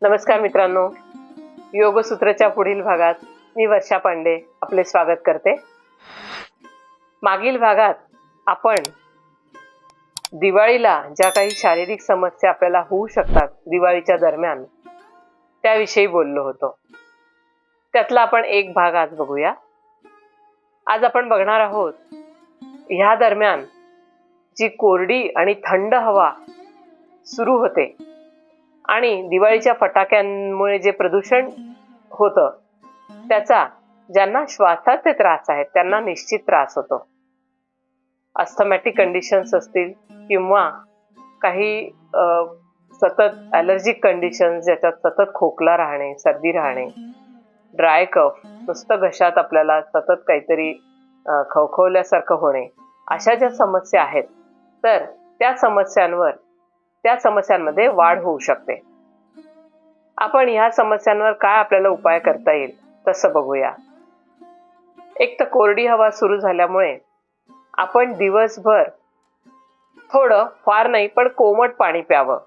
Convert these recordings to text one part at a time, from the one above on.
नमस्कार मित्रांनो, योगसूत्रच्या पुढील भागात मी वर्षा पांडे आपले स्वागत करते. मागील भागात आपण दिवाळीला ज्या काही शारीरिक समस्या आपल्याला होऊ शकतात दिवाळीच्या दरम्यान त्याविषयी बोललो होतो. त्यातला आपण एक भाग आज बघूया. आज आपण बघणार आहोत ह्या दरम्यान जी कोरडी आणि थंड हवा सुरू होते आणि दिवाळीच्या फटाक्यांमुळे जे प्रदूषण होतं त्याचा ज्यांना श्वासाचे त्रास आहेत त्यांना निश्चित त्रास होतो. अस्थमॅटिक कंडिशन्स असतील किंवा काही सतत ॲलर्जिक कंडिशन्स ज्याच्यात सतत खोकला राहणे, सर्दी राहणे, ड्राय कफ, नुसतं घशात आपल्याला सतत काहीतरी खवखवल्यासारखं होणे, अशा ज्या समस्या आहेत तर त्या समस्यांमध्ये वाढ होऊ शकते. आपण ह्या समस्यांवर काय आपल्याला उपाय करता येईल तसं बघूया. एक तर कोरडी हवा सुरू झाल्यामुळे आपण दिवसभर थोडं, फार नाही पण कोमट पाणी प्यावं,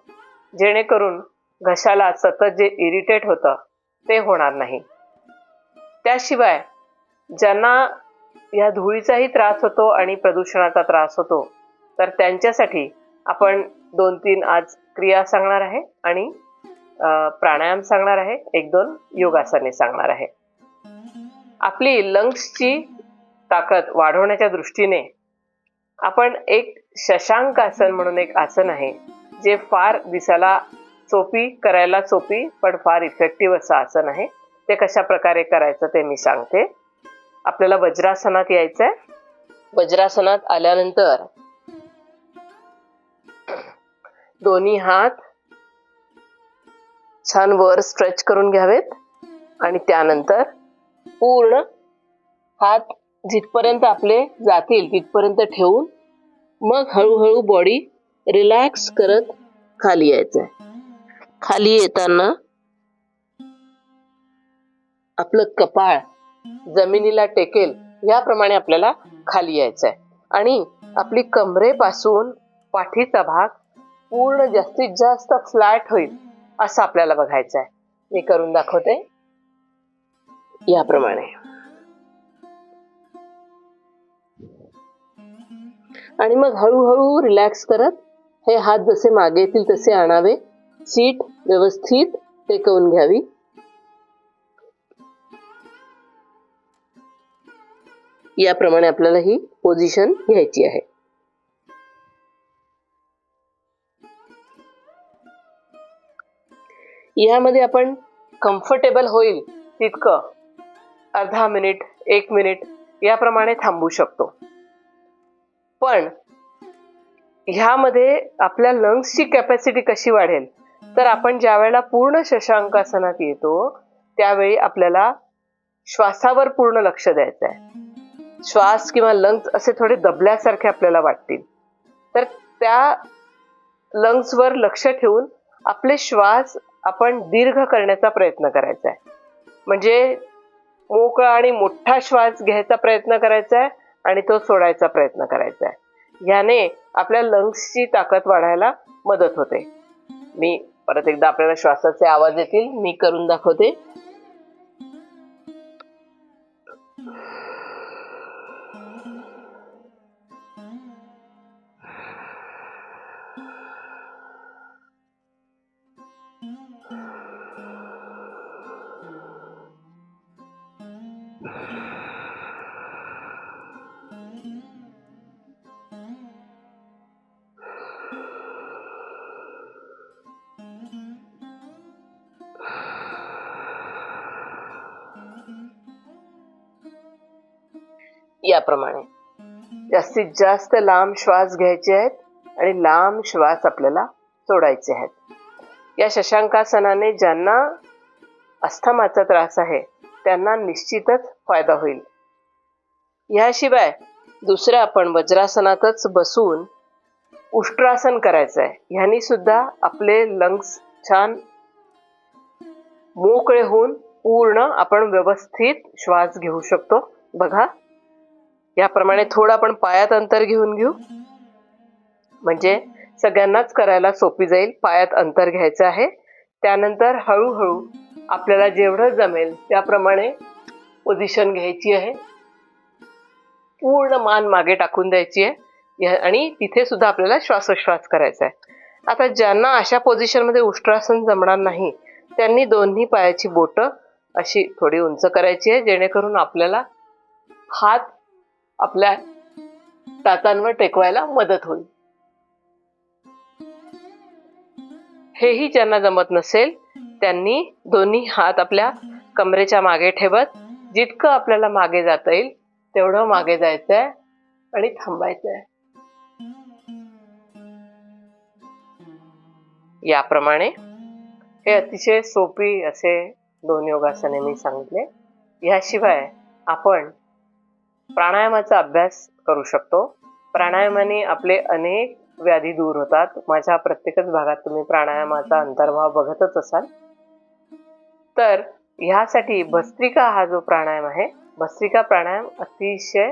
जेणेकरून घशाला सतत जे इरिटेट होतं ते होणार नाही. त्याशिवाय ज्यांना या धुळीचाही त्रास होतो आणि प्रदूषणाचा त्रास होतो तर त्यांच्यासाठी आपण 2-3 आज क्रिया सांगणार आहे आणि प्राणायाम सांगणार आहे, 1-2 योगासने सांगणार आहे. आपली लंग्सची ताकद वाढवण्याच्या दृष्टीने आपण एक शशांक आसन म्हणून एक आसन आहे जे फार दिसायला करायला सोपी पण फार इफेक्टिव्ह असं आसन आहे. ते कशा प्रकारे करायचं ते मी सांगते. आपल्याला वज्रासनात यायचंय. वज्रासनात आल्यानंतर दोन्ही हात छान वर स्ट्रेच करून घ्यावेत आणि त्यानंतर पूर्ण हात जिथपर्यंत आपले जातील तिथपर्यंत ठेवून मग हळूहळू बॉडी रिलॅक्स करत खाली यायचंय. खाली येताना आपलं कपाळ जमिनीला टेकेल याप्रमाणे आपल्याला खाली यायचंय आणि आपली कमरेपासून पाठीचा भाग पूर्ण जास्तीत जास्त फ्लॅट होईल असं आपल्याला बघायचं आहे. मी करून दाखवते याप्रमाणे. आणि मग हळूहळू रिलॅक्स करत हे हात जसे मागे येतील तसे आणावे. सीट व्यवस्थित टेकवून घ्यावी. याप्रमाणे आपल्याला ही पोझिशन घ्यायची आहे. यामध्ये आपण कम्फर्टेबल होईल तितकं अर्धा मिनिट, 1 मिनिट याप्रमाणे थांबू शकतो. पण ह्यामध्ये आपल्या लंग्सची कॅपॅसिटी कशी वाढेल तर आपण ज्या वेळेला पूर्ण शशांकासनात येतो त्यावेळी आपल्याला श्वासावर पूर्ण लक्ष द्यायचं आहे. श्वास किंवा लंग्स असे थोडे दबल्यासारखे आपल्याला वाटतील तर त्या लंग्सवर लक्ष ठेवून आपले श्वास आपण दीर्घ करण्याचा प्रयत्न करायचा आहे. म्हणजे मोकळा आणि मोठा श्वास घ्यायचा प्रयत्न करायचा आहे आणि तो सोडायचा प्रयत्न करायचा आहे. ह्याने आपल्या लंग्सची ताकद वाढायला मदत होते. मी परत एकदा आपल्याला श्वासाचे आवाज येतील, मी करून दाखवते. याप्रमाणे जास्तीत जास्त लांब श्वास घ्यायचे आहेत आणि लांब श्वास आपल्याला सोडायचे आहेत. या शशांकासनाने ज्यांना अस्थमाचा त्रास आहे त्यांना निश्चितच फायदा होईल. याशिवाय दुसरं आपण वज्रासनातच बसून उष्ट्रासन करायचं आहे. ह्यानी सुद्धा आपले लंग्स छान मोकळे होऊन पूर्ण आपण व्यवस्थित श्वास घेऊ शकतो. बघा याप्रमाणे थोडं आपण पायात अंतर घेऊन घेऊ म्हणजे सगळ्यांनाच करायला सोपी जाईल. पायात अंतर घ्यायचं आहे. त्यानंतर हळूहळू आपल्याला जेवढं जमेल त्याप्रमाणे पोझिशन घ्यायची आहे. पूर्ण मान मागे टाकून द्यायची आहे आणि तिथे सुद्धा आपल्याला श्वासोश्वास करायचा आहे. आता ज्यांना अशा पोझिशनमध्ये उष्ट्रासन जमणार नाही त्यांनी दोन्ही पायाची बोटं अशी थोडी उंच करायची आहे, जेणेकरून आपल्याला हात आपल्या टाचांवर टेकवायला मदत होईल. हेही ज्यांना जमत नसेल त्यांनी दोन्ही हात आपल्या कमरेच्या मागे ठेवत जितकं आपल्याला मागे जाता येईल तेवढं मागे जायचं आहे आणि थांबायचं आहे. याप्रमाणे हे अतिशय सोपी असे 2 योगासने मी सांगितले. याशिवाय आपण प्राणायामाचा अभ्यास करू शकतो. प्राणायामाने आपले अनेक व्याधी दूर होतात. माझ्या प्रत्येकच भागात तुम्ही प्राणायामाचा अंतर्भाव बघतच असाल. तर ह्यासाठी भस्त्रिका हा जो प्राणायाम आहे, भस्त्रिका प्राणायाम अतिशय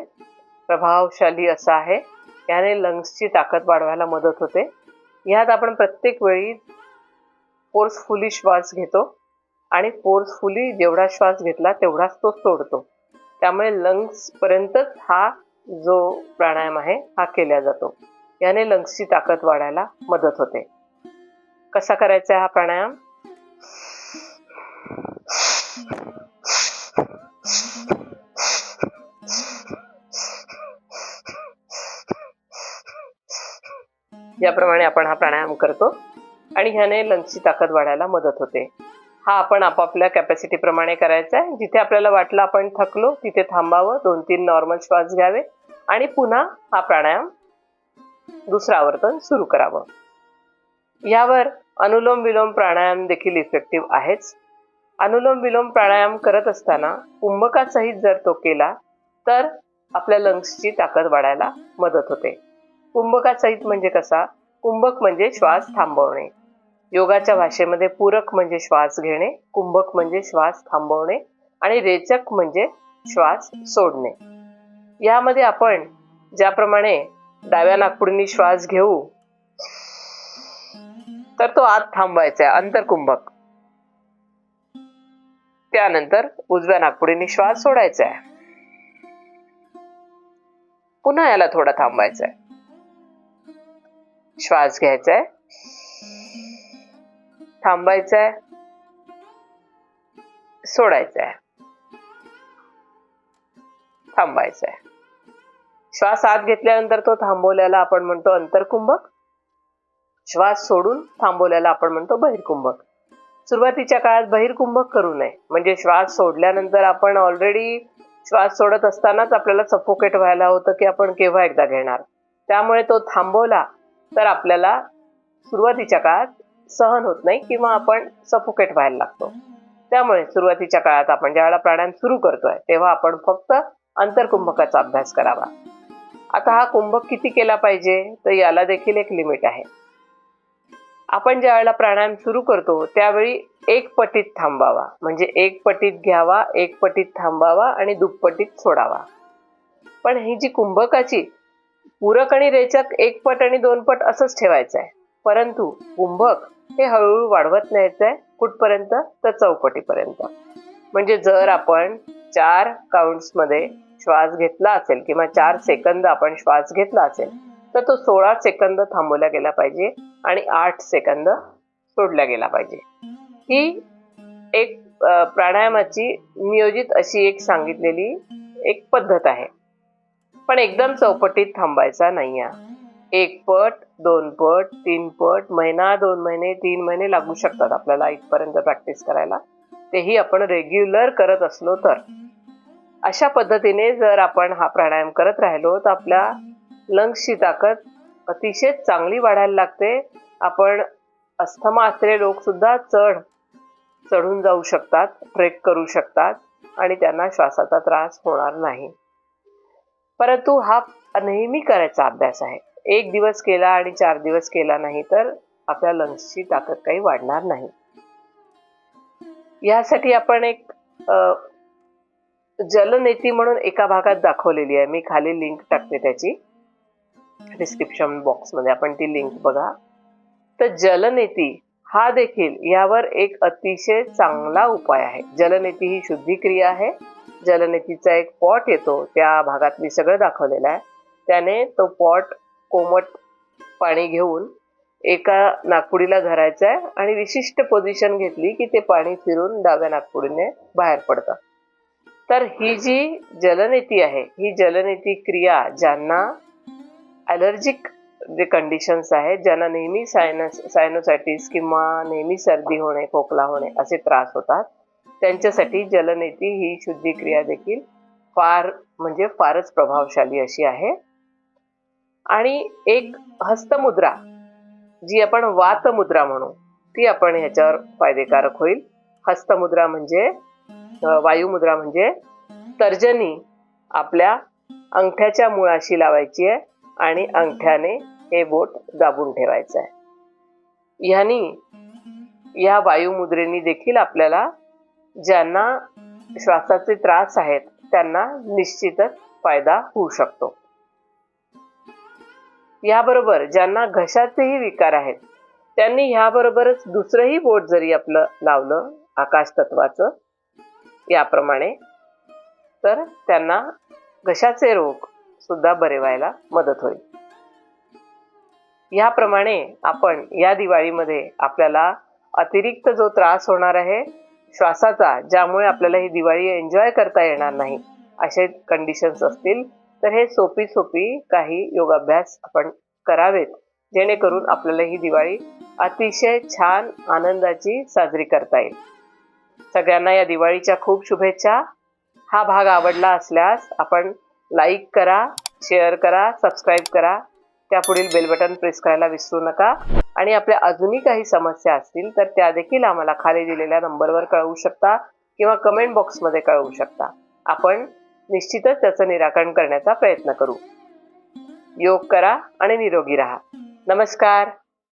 प्रभावशाली असा आहे. याने लंग्सची ताकद वाढवायला मदत होते. ह्यात आपण प्रत्येक वेळी फोर्सफुली श्वास घेतो आणि फोर्सफुली जेवढा श्वास घेतला तेवढाच तो सोडतो. त्यामुळे लंग्स पर्यंतच हा जो प्राणायाम आहे हा केला जातो. याने लंग्सची ताकद वाढायला मदत होते. कसा करायचा हा प्राणायाम? याप्रमाणे आपण हा प्राणायाम करतो आणि ह्याने लंग्सची ताकद वाढायला मदत होते. हा आपण आपापल्या कॅपॅसिटी प्रमाणे करायचा आहे. जिथे आपल्याला वाटलं आपण थकलो तिथे थांबावं, 2-3 नॉर्मल श्वास घ्यावे आणि पुन्हा हा प्राणायाम दुसरं आवर्तन सुरू करावं. यावर अनुलोम विलोम प्राणायाम देखील इफेक्टिव्ह आहेच. अनुलोम विलोम प्राणायाम करत असताना कुंभकासहित जर तो केला तर आपल्या लंग्सची ताकद वाढायला मदत होते. कुंभकासहित म्हणजे कसा? कुंभक म्हणजे श्वास थांबवणे. योगाच्या भाषेमध्ये पूरक म्हणजे श्वास घेणे, कुंभक म्हणजे श्वास थांबवणे आणि रेचक म्हणजे श्वास सोडणे. यामध्ये आपण ज्याप्रमाणे डाव्या नाकपुडीने श्वास घेऊ तर तो आत थांबवायचा आहे, अंतरकुंभक. त्यानंतर उजव्या नाकपुडीने श्वास सोडायचा आहे. पुन्हा याला थोडा थांबवायचा आहे. श्वास घ्यायचा आहे, थांबायचा आहे, सोडायचा आहे, थांबायचा आहे. श्वास आत घेतल्यानंतर तो थांबवल्याला आपण म्हणतो अंतरकुंभक. श्वास सोडून थांबवल्याला आपण म्हणतो बहिर्कुंभक. सुरुवातीच्या काळात बहिर्कुंभक करू नये, म्हणजे श्वास सोडल्यानंतर आपण ऑलरेडी श्वास सोडत असतानाच आपल्याला सफोकेट व्हायला होतं की आपण केव्हा एकदा घेणार. त्यामुळे तो थांबवला तर आपल्याला सुरुवातीच्या काळात सहन होत नाही किंवा आपण सफोकेट व्हायला लागतो. त्यामुळे सुरुवातीच्या काळात आपण ज्यावेळेला प्राणायाम सुरू करतोय तेव्हा आपण फक्त अंतरकुंभकाचा अभ्यास करावा. आता हा कुंभक किती केला पाहिजे तर याला देखील एक लिमिट आहे. आपण ज्यावेळेला प्राणायाम सुरू करतो त्यावेळी 1 पटीत थांबावा, म्हणजे 1 पटीत घ्यावा, 1 पटीत थांबावा आणि दुप्पटीत सोडावा. पण ही जी कुंभकाची पूरक आणि रेचक 1 पट आणि 2 पट असंच ठेवायचं आहे. परंतु कुंभक हे हळूहळू वाढवत न्यायचं आहे. कुठपर्यंत? तर चौपटीपर्यंत. म्हणजे जर आपण 4 काउंट्समध्ये श्वास घेतला असेल किंवा 4 सेकंद आपण श्वास घेतला असेल तर तो 16 सेकंद थांबवला गेला पाहिजे आणि 8 सेकंद सोडला गेला पाहिजे. ही एक प्राणायामाची नियोजित अशी एक सांगितलेली एक पद्धत आहे. पण एकदम चौपटीत थांबायचा नाही आहे. 1 पट, 2 पट, 3 पट, महिना, 2 महिने, 3 महिने लागू शकतात आपल्याला इथपर्यंत प्रॅक्टिस करायला. तेही आपण रेग्युलर करत असलो तर. अशा पद्धतीने जर आपण हा प्राणायाम करत राहिलो तर आपल्या लंग्सची ताकद अतिशय चांगली वाढायला लागते. आपण अस्थमा असलेले लोक सुद्धा चढून जाऊ शकतात, ट्रेक करू शकतात आणि त्यांना श्वासाचा त्रास होणार नाही. परंतु हा नेहमी करायचा अभ्यास आहे. 1 दिवस केला आणि 4 दिवस केला नाही तर आपल्या लंग्सची ताकद काही वाढणार नाही. यासाठी आपण एक जलनेती म्हणून एका भागात दाखवलेली आहे. मी खाली लिंक टाकते त्याची डिस्क्रिप्शन बॉक्समध्ये, आपण ती लिंक बघा. तर जलनेती हा देखील यावर एक अतिशय चांगला उपाय आहे. जलनेती ही शुद्धी क्रिया आहे. जलनेतीचा एक पॉट येतो, त्या भागात मी सगळं दाखवलेलं आहे. त्याने तो पॉट कोमट पाणी घेऊन एका नागपुडीला धरायचं आहे आणि विशिष्ट पोझिशन घेतली की ते पाणी फिरून डाव्या नागपुडीने बाहेर पडतं. तर ही जी जलनेती आहे, ही जलनेती क्रिया ज्यांना ॲलर्जिक जे कंडिशन्स आहेत, ज्यांना नेहमी सायनोसायटिस किंवा नेहमी सर्दी होणे, खोकला होणे असे त्रास होतात, त्यांच्यासाठी जलनेती ही शुद्धी क्रिया देखील फारच प्रभावशाली अशी आहे. आणि एक हस्तमुद्रा जी आपण वातमुद्रा म्हणू, ती आपण ह्याच्यावर फायदेकारक होईल. हस्तमुद्रा म्हणजे वायुमुद्रा म्हणजे तर्जनी आपल्या अंगठ्याच्या मुळाशी लावायची आहे आणि अंगठ्याने हे बोट दाबून ठेवायचं आहे. या वायुमुद्रेने देखील आपल्याला ज्यांना श्वासाचे त्रास आहेत त्यांना निश्चितच फायदा होऊ शकतो. याबरोबर ज्यांना घशाचेही विकार आहेत त्यांनी ह्याबरोबरच दुसरंही बोट जरी आपलं लावलं आकाश तत्वाचं याप्रमाणे, तर त्यांना घशाचे रोग सुद्धा बरे व्हायला मदत होईल. याप्रमाणे आपण या दिवाळीमध्ये आपल्याला अतिरिक्त जो त्रास होणार आहे श्वासाचा, ज्यामुळे आपल्याला ही दिवाळी एन्जॉय करता येणार नाही असे कंडिशन्स असतील, तर हे सोपी काही योगाभ्यास आपण करावेत, जेणेकरून आपल्याला ही दिवाळी अतिशय छान आनंदाची साजरी करता येईल. सगळ्यांना या दिवाळीच्या खूप शुभेच्छा. हा भाग आवडला असल्यास आपण लाईक करा, शेअर करा, सबस्क्राईब करा. त्यापुढील बेल बटन प्रेस करायला विसरू नका. आणि आपल्या अजूनही काही समस्या असतील तर त्या देखील आम्हाला खाली दिलेल्या नंबरवर कळवू शकता किंवा कमेंट बॉक्समध्ये कळवू शकता. आपण निश्चितच त्याचं निराकरण करण्याचा प्रयत्न करू. योग करा आणि निरोगी राहा. नमस्कार.